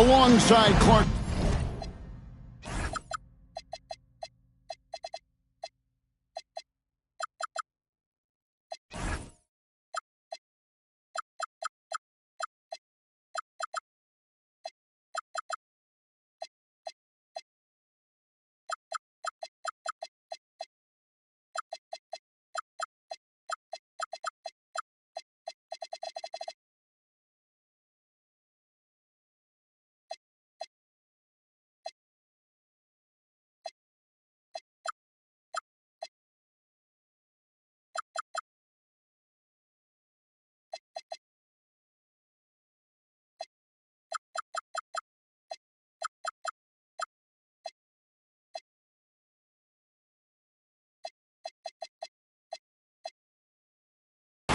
alongside Clark.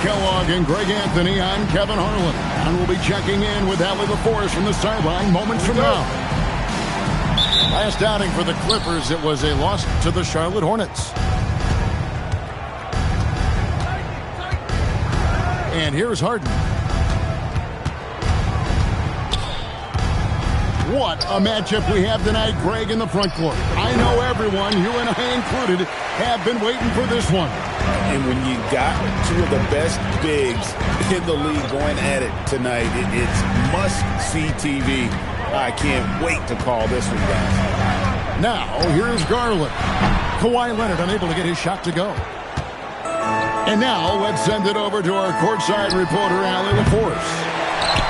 Kellogg and Greg Anthony. I'm Kevin Harlan, and we'll be checking in with Allie LaForce from the sideline moments from now. Last outing for the Clippers, it was a loss to the Charlotte Hornets. And here's Harden. What a matchup we have tonight, Greg, in the front court. I know everyone, you and I included, have been waiting for this one. And when you got two of the best bigs in the league going at it tonight, it's must-see TV. I can't wait to call this one, guys. Now, here's Garland. Kawhi Leonard unable to get his shot to go. And now, let's send it over to our courtside reporter, Allie LaForce.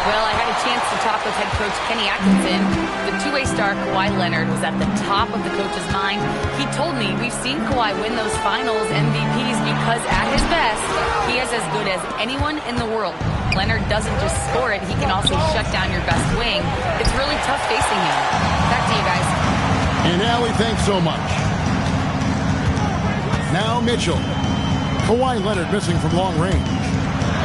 Well, I had a chance to talk with head coach Kenny Atkinson. The two-way star Kawhi Leonard was at the top of the coach's mind. He told me we've seen Kawhi win those finals MVPs because at his best, he is as good as anyone in the world. Leonard doesn't just score it, he can also shut down your best wing. It's really tough facing him. Back to you guys. And Allie, thanks so much. Now Mitchell. Kawhi Leonard missing from long range.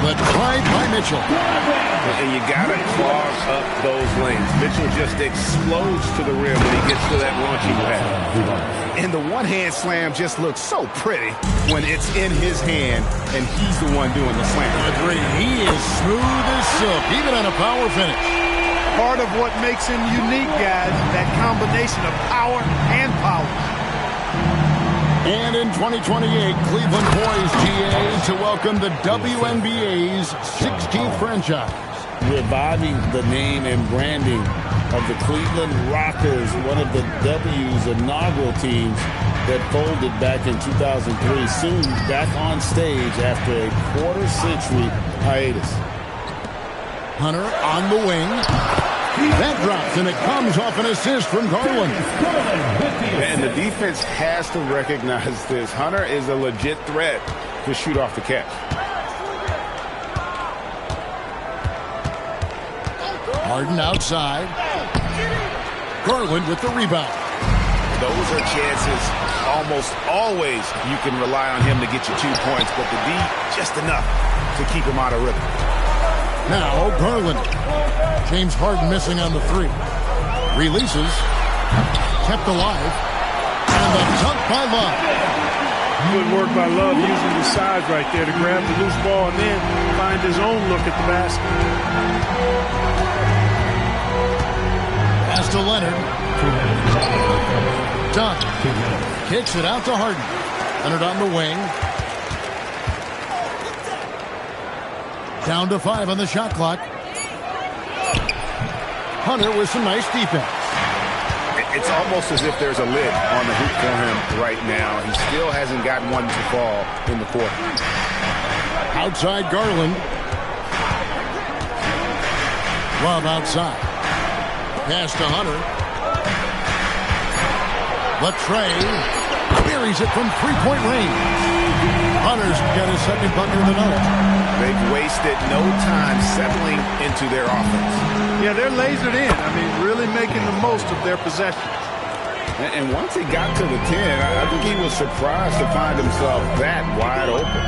The drive by Mitchell. And you got to clog up those lanes. Mitchell just explodes to the rim when he gets to that launching pad. And the one-hand slam just looks so pretty when it's in his hand and he's the one doing the slam. Agreed. He is smooth as silk, even on a power finish. Part of what makes him unique, guys, that combination of power and power. And in 2028, Cleveland poised, GA, to welcome the WNBA's 16th franchise. Reviving the name and branding of the Cleveland Rockers, one of the W's inaugural teams that folded back in 2003, soon back on stage after a quarter-century hiatus. Hunter on the wing. That drops, and it comes off an assist from Garland. And the defense has to recognize this. Hunter is a legit threat to shoot off the catch. Harden outside. Garland with the rebound. Those are chances almost always you can rely on him to get you 2 points, but the D just enough to keep him out of rhythm. Now Garland. James Harden missing on the three. Releases. Kept alive. And the dunk by Love. Good work by Love using the size right there to grab the loose ball and then find his own look at the basket. Pass to Leonard. Dunk. Kicks it out to Harden. Leonard on the wing. Down to 5 on the shot clock. Hunter with some nice defense. It's almost as if there's a lid on the hoop for him right now. He still hasn't gotten one to fall in the court. Outside Garland. Love outside. Pass to Hunter. Latrey buries it from three-point range. Hunter's got his second bucket of the night. They've wasted no time settling into their offense. Yeah, they're lasered in. I mean, really making the most of their possessions. And once he got to the 10, I think he was surprised to find himself that wide open.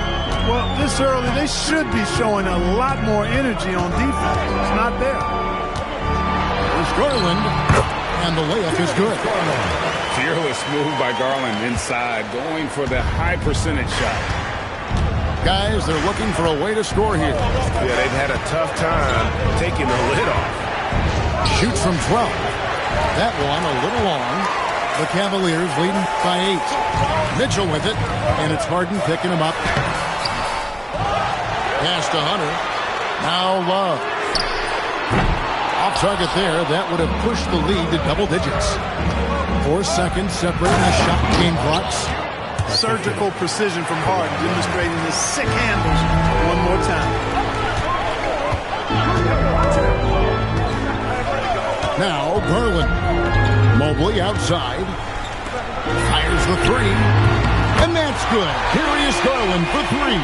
Well, this early, they should be showing a lot more energy on defense. It's not there. There's Garland, and the layup is good. Fearless move by Garland inside, going for the high percentage shot. Guys, they're looking for a way to score here. Yeah, they've had a tough time taking the lid off. Shoots from 12. That one a little long. The Cavaliers leading by 8. Mitchell with it, and it's Harden picking him up. Pass to Hunter. Now Love. Off target there. That would have pushed the lead to double digits. 4 seconds separating the shot game clocks. Surgical precision from Harden, demonstrating his sick handles one more time. Now Garland. Mobley outside. Fires the 3. And that's good. Here is Garland for 3.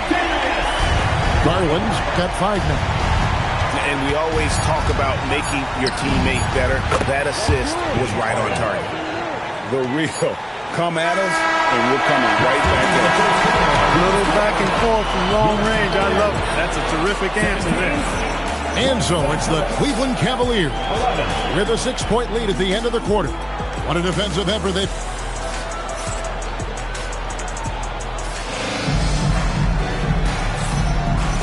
Garland's got 5 now. And we always talk about making your teammate better. That assist was right on target. The real. Come at us, and we're coming right back at you. A little back and forth from long range. I love it. That's a terrific answer there. And so it's the Cleveland Cavaliers with a 6-point lead at the end of the quarter. What a defensive effort they...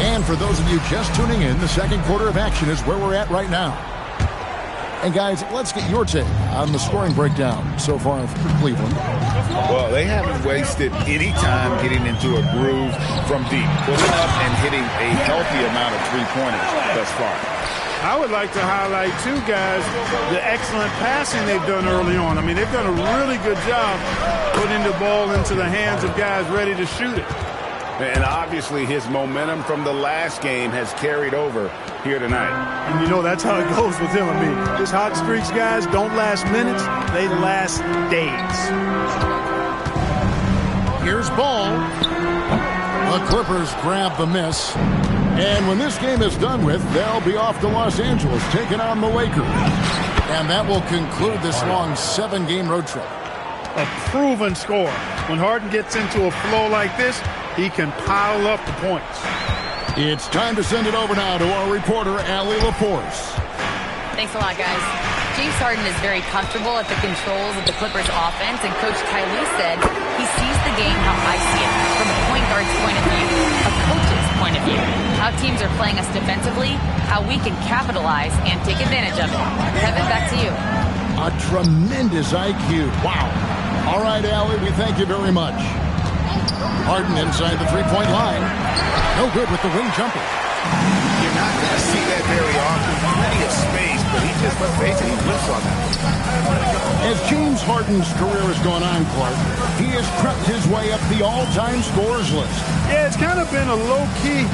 And for those of you just tuning in, the second quarter of action is where we're at right now. And guys, let's get your take on the scoring breakdown so far for Cleveland. Well, they haven't wasted any time getting into a groove from deep, pulling up and hitting a healthy amount of three-pointers thus far. I would like to highlight, too, guys, the excellent passing they've done early on. I mean, they've done a really good job putting the ball into the hands of guys ready to shoot it. And obviously his momentum from the last game has carried over here tonight. And you know, that's how it goes with him. I mean, his hot streaks, guys, don't last minutes. They last days. Here's Ball. The Clippers grab the miss. And when this game is done with, they'll be off to Los Angeles, taking on the Lakers. And that will conclude this long 7-game road trip. A proven scorer. When Harden gets into a flow like this, he can pile up the points. It's time to send it over now to our reporter, Allie LaForce. Thanks a lot, guys. James Harden is very comfortable at the controls of the Clippers offense, and Coach Kylie said he sees the game how I see it, from a point guard's point of view, a coach's point of view, how teams are playing us defensively, how we can capitalize and take advantage of it. Kevin, back to you. A tremendous IQ. Wow. All right, Allie, we thank you very much. Harden inside the three-point line. No good with the wing jumper. You're not going to see that very often. Plenty of space, but he just basically whiffs on that. As James Harden's career has gone on, Clark, he has crept his way up the all-time scorers list. Yeah, it's kind of been a low-key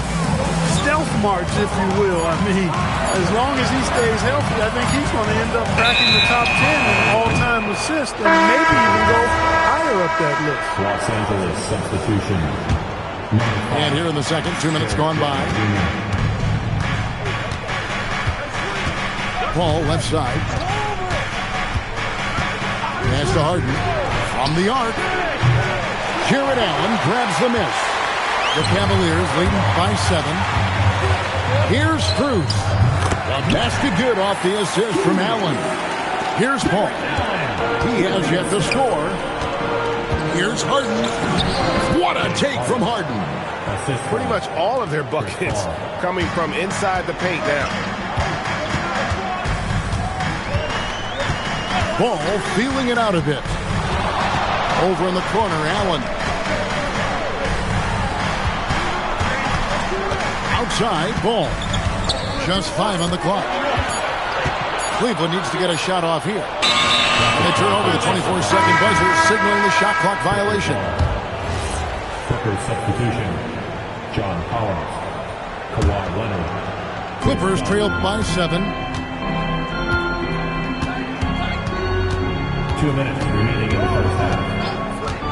stealth march, if you will. I mean, as long as he stays healthy, I think he's going to end up cracking the top 10 in all-time assists and maybe even go higher up that list. Los Angeles substitution. And here in the second, 2 minutes gone by. Paul left side. Pass to Harden. From the arc. Jared Allen grabs the miss. The Cavaliers leading by 7. Here's Cruz. The basket good off the assist from Allen. Here's Paul. He has yet to score. Here's Harden. What a take from Harden. Pretty much all of their buckets coming from inside the paint now. Ball feeling it out a bit. Over in the corner, Allen. Outside, Ball. Just 5 on the clock. Cleveland needs to get a shot off here. And they turn over the 24-second buzzer, signaling the shot clock violation. Clippers substitution. John Collins. Kawhi Leonard. Clippers trailed by 7. 2 minutes remaining in the first half.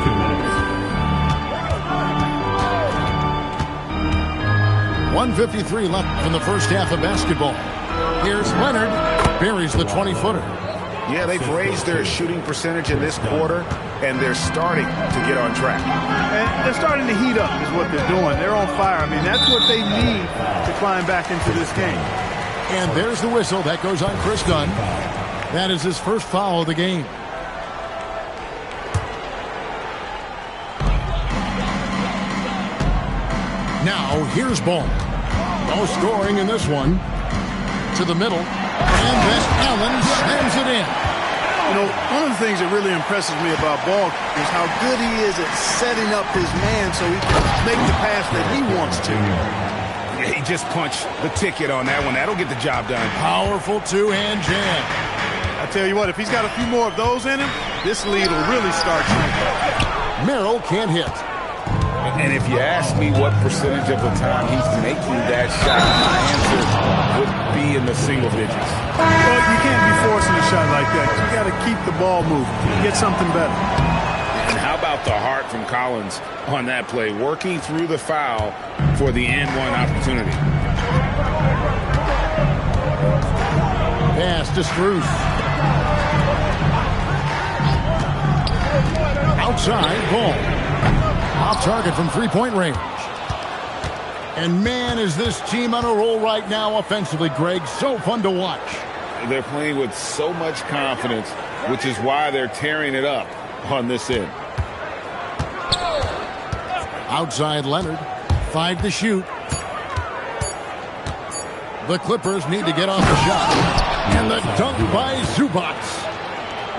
2 minutes. 1:53 left in the first half of basketball. Here's Leonard. Buries the 20-footer. Yeah, they've raised their shooting percentage in this quarter, and they're starting to get on track. And they're starting to heat up is what they're doing. They're on fire. I mean, that's what they need to climb back into this game. And there's the whistle. That goes on Chris Dunn. That is his first foul of the game. Now, here's Ball. No scoring in this one. To the middle. And then Allen slams it in. You know, one of the things that really impresses me about Ball is how good he is at setting up his man so he can make the pass that he wants to. Yeah, he just punched the ticket on that one. That'll get the job done. Powerful two-hand jam. I tell you what, if he's got a few more of those in him, this lead will really start shrinking. Merrill can't hit. And if you ask me what percentage of the time he's making that shot, my answer would be in the single digits. Well, you can't be forcing a shot like that. You got to keep the ball moving. Get something better. And how about the heart from Collins on that play, working through the foul for the and one opportunity. Pass to Struth. Outside, ball. Off target from three-point range. And man, is this team on a roll right now offensively, Greg. So fun to watch. They're playing with so much confidence, which is why they're tearing it up on this end. Outside Leonard. 5 to shoot. The Clippers need to get off the shot. And the dunk by Zubac.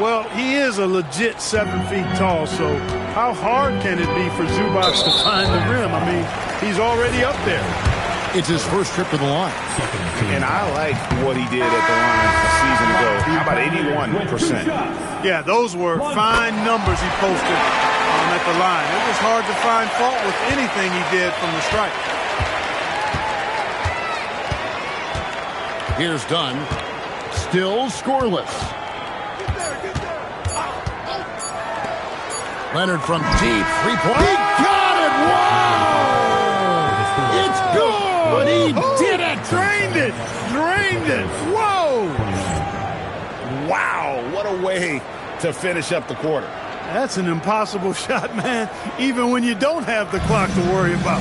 Well, he is a legit 7 feet tall, so how hard can it be for Zubac to find the rim? I mean, he's already up there. It's his first trip to the line. And I like what he did at the line a season ago. How about 81%? Yeah, those were fine numbers he posted at the line. It was hard to find fault with anything he did from the stripe. Here's Dunn. Still scoreless. Leonard from deep. 3-point. He got it! Wow! It's good! He did it! Drained it! Drained it! Whoa! Wow, what a way to finish up the quarter. That's an impossible shot, man, even when you don't have the clock to worry about.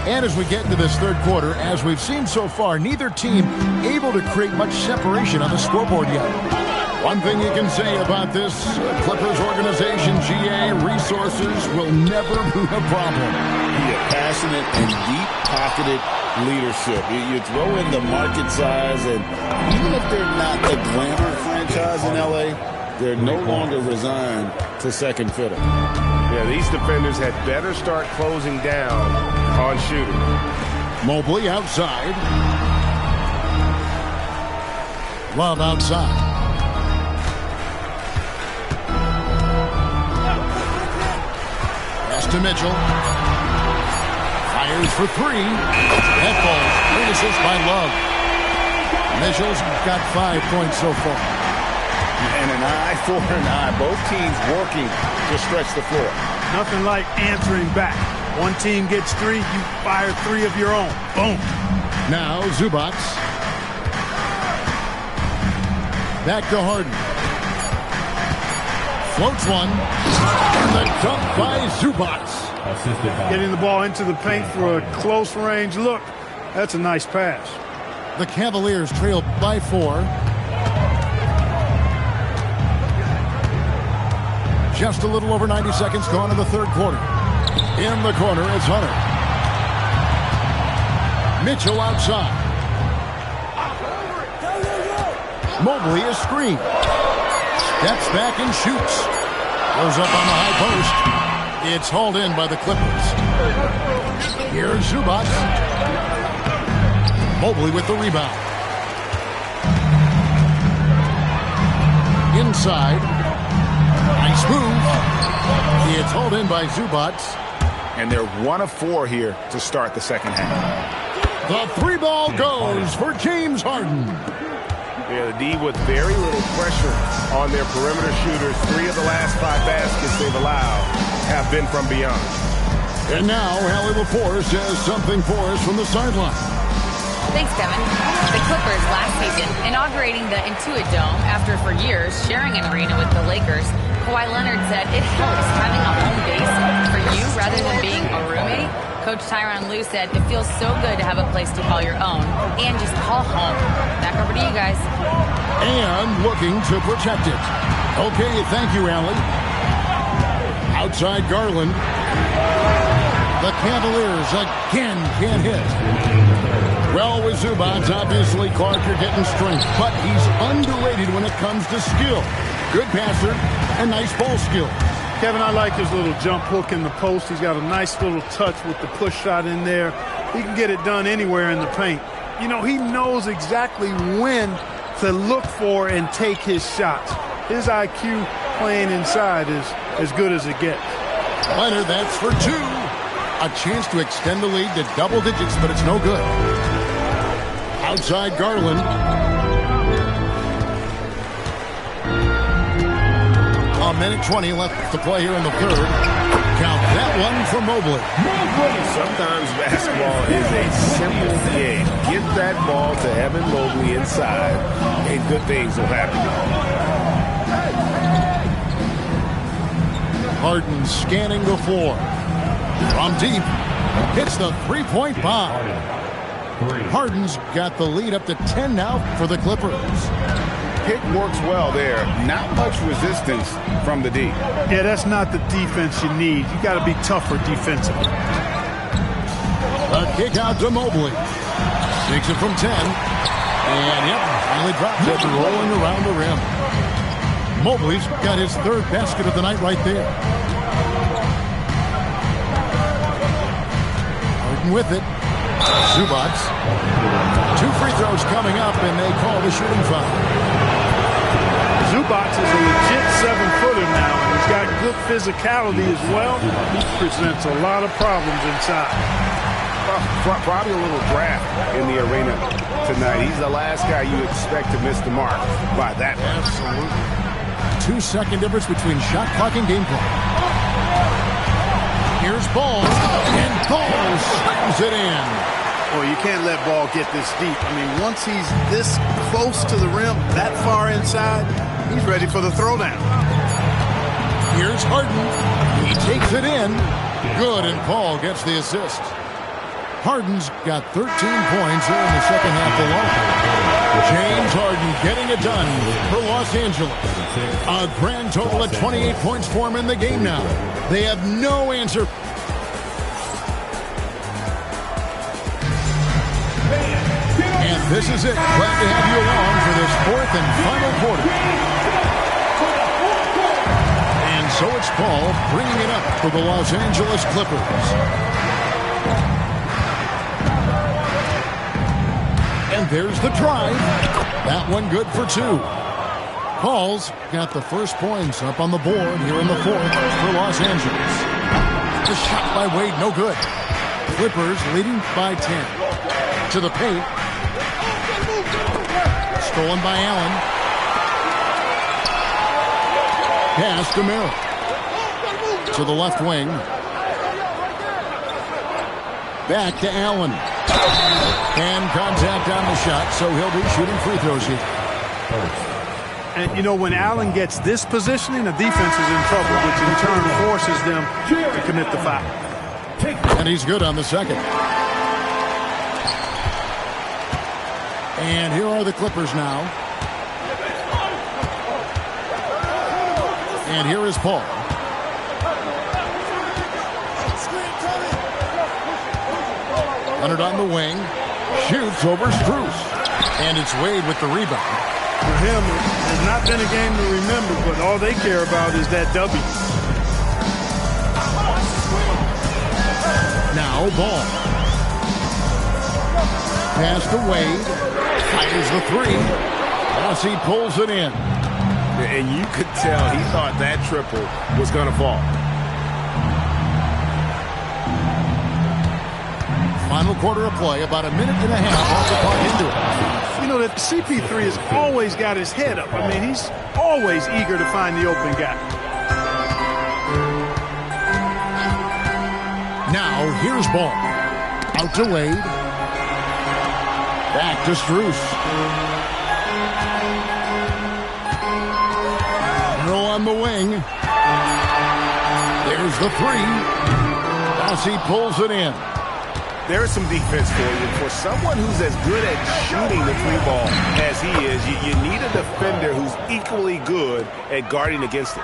And as we get into this third quarter, as we've seen so far, neither team able to create much separation on the scoreboard yet. One thing you can say about this Clippers organization, GA, resources will never be a problem. Yeah, passionate and deep-pocketed leadership. You throw in the market size, and even if they're not the glamour franchise in L.A., they're no longer resigned to second fiddle. Yeah, these defenders had better start closing down on shooting. Mobley outside. Love outside. To Mitchell. Fires for 3. That ball. Great assist by Love. Mitchell's got 5 points so far. And an eye for an eye. Both teams working to stretch the floor. Nothing like answering back. One team gets 3, you fire 3 of your own. Boom. Now Zubac. Back to Harden. Floats one. And the dunk by Zubac. Getting the ball into the paint for a close range look. That's a nice pass. The Cavaliers trail by 4. Just a little over 90 seconds gone in the third quarter. In the corner, it's Hunter. Mitchell outside. Mobley is screened. Steps back and shoots. Goes up on the high post. It's hauled in by the Clippers. Here's Zubac. Mobley with the rebound. Inside. Nice move. It's hauled in by Zubac. And they're 1 of 4 here to start the second half. The 3 ball goes for James Harden. Yeah, the D with very little pressure on their perimeter shooters. 3 of the last 5 baskets they've allowed have been from beyond. And now, Hallie LaForce has something for us from the sideline. Thanks, Kevin. The Clippers last season inaugurating the Intuit Dome after for years sharing an arena with the Lakers. Kawhi Leonard said it helps having a home base for you rather than being a roommate. Coach Tyronn Lue said it feels so good to have a place to call your own and just call home. Back over to you guys. And looking to protect it. Okay, thank you, Allie. Outside Garland. The Cavaliers again can't hit. Well, with Zubats, obviously, Clark, you're getting strength, but he's underrated when it comes to skill. Good passer and nice ball skill. Kevin, I like his little jump hook in the post. He's got a nice little touch with the push shot in there. He can get it done anywhere in the paint. You know, he knows exactly when to look for and take his shots. His IQ playing inside is as good as it gets. Leonard, that's for two. A chance to extend the lead to double digits, but it's no good. Outside Garland. A minute 20 left to play here in the third. Count that one for Mobley. Sometimes basketball is a simple game. Get that ball to Evan Mobley inside, and good things will happen. Harden scanning the floor. From deep, hits the three-point bomb. Harden's got the lead up to 10 now for the Clippers. Pick works well there. Not much resistance from the D. Yeah, that's not the defense you need. You got to be tougher defensively. A kick out to Mobley. Takes it from 10. And, yep, finally drops it, rolling around the rim. Mobley's got his third basket of the night right there. Harden with it. Zubats. 2 free throws coming up, and they call the shooting foul. Zubats is a legit 7-footer now, and he's got good physicality as well. He presents a lot of problems inside. Probably a little draft in the arena tonight. He's the last guy you expect to miss the mark by that much. Absolutely. 2-second difference between shot clock and game clock. Here's Ball, and Ball slams it in. Well, you can't let Ball get this deep. I mean, once he's this close to the rim, that far inside, he's ready for the throwdown. Here's Harden. He takes it in. Good, and Paul gets the assist. Harden's got 13 points here in the second half alone. James Harden getting it done for Los Angeles. A grand total of 28 points for him in the game now. They have no answer. And this is it. Glad to have you along for this fourth and final quarter. And so it's Paul bringing it up for the Los Angeles Clippers. And there's the drive. That one good for 2. Paul's got the first points up on the board here in the fourth for Los Angeles. The shot by Wade, no good. Clippers leading by 10. To the paint. Stolen by Allen. Pass to Merrill. To the left wing. Back to Allen. And contact on the shot, so he'll be shooting free throws here. And, you know, when Allen gets this positioning, the defense is in trouble, which in turn forces them to commit the foul. And he's good on the second. And here are the Clippers now. And here is Paul. Leonard on the wing. Shoots over Strus. And it's Wade with the rebound. For him, it has not been a game to remember, but all they care about is that W. Now Ball. Pass to Wade. Fires the 3. As he pulls it in. And you could tell he thought that triple was going to fall. Final quarter of play, about a minute and a half off the clock into it. You know, that CP3 has always got his head up. I mean, he's always eager to find the open guy. Now, here's Ball. Out to Wade. Back to Strus. Merrill on the wing. There's the 3. As he pulls it in. There's some defense for you. For someone who's as good at shooting the 3-ball as he is, you need a defender who's equally good at guarding against it.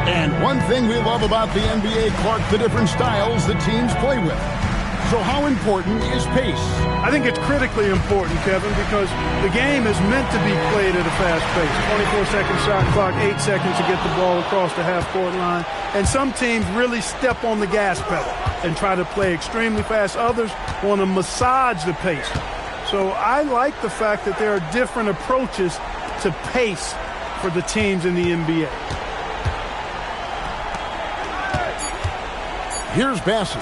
And one thing we love about the NBA, Clark, the different styles the teams play with. So how important is pace? I think it's critically important, Kevin, because the game is meant to be played at a fast pace. 24-second shot clock, 8 seconds to get the ball across the half-court line. And some teams really step on the gas pedal and try to play extremely fast. Others want to massage the pace. So I like the fact that there are different approaches to pace for the teams in the NBA. Here's Bassett.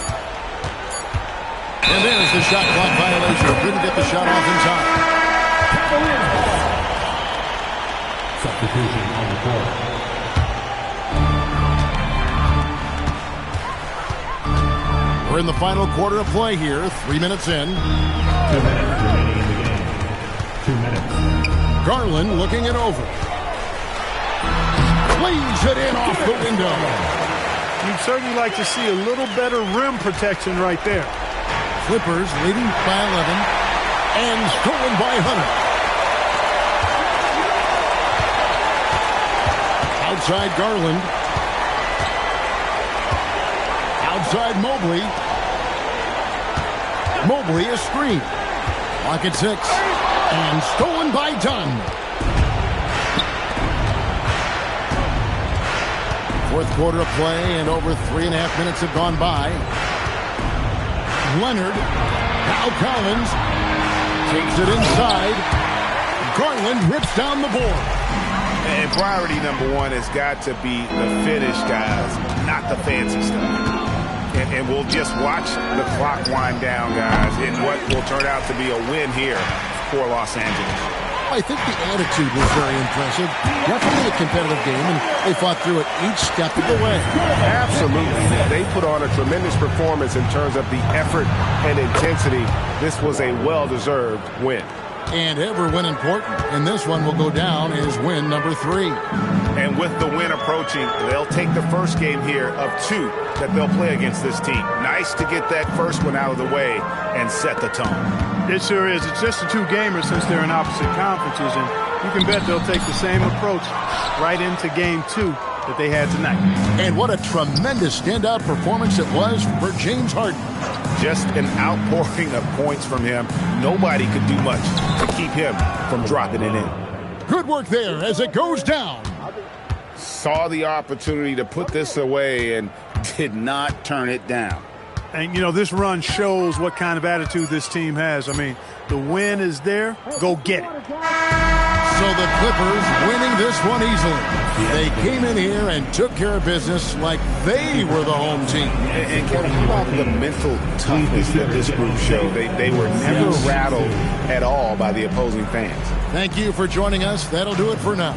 And there's the shot clock violation. Couldn't get the shot off in time. Substitution on the court. We're in the final quarter of play here. 3 minutes in. 2 minutes remaining in the game. 2 minutes. Garland looking it over. Leaves it in off the window. You'd certainly like to see a little better rim protection right there. Clippers leading by 11 and stolen by Hunter. Outside Garland. Outside Mobley. Mobley is screened. Clock at 6 and stolen by Dunn. Fourth quarter of play and over 3.5 minutes have gone by. Leonard, now Collins, takes it inside. Garland rips down the board. And priority number one has got to be the finish, guys, not the fancy stuff. And we'll just watch the clock wind down, guys, in what will turn out to be a win here for Los Angeles. I think the attitude was very impressive. Definitely a competitive game, and they fought through it each step of the way. Absolutely. They put on a tremendous performance in terms of the effort and intensity. This was a well-deserved win. And every win important, and this one will go down as win number 3. And with the win approaching, they'll take the first game here of 2 that they'll play against this team. Nice to get that first one out of the way and set the tone. It sure is. It's just the 2 gamers since they're in opposite conferences, and you can bet they'll take the same approach right into game 2 that they had tonight. And what a tremendous standout performance it was for James Harden. Just an outpouring of points from him. Nobody could do much to keep him from dropping it in. Good work there as it goes down. Saw the opportunity to put this away and did not turn it down. And, you know, this run shows what kind of attitude this team has. I mean, the win is there. Go get it. So the Clippers winning this one easily. They came in here and took care of business like they were the home team. And Kevin, how about the mental toughness that this group showed? They were never rattled at all by the opposing fans. Thank you for joining us. That'll do it for now.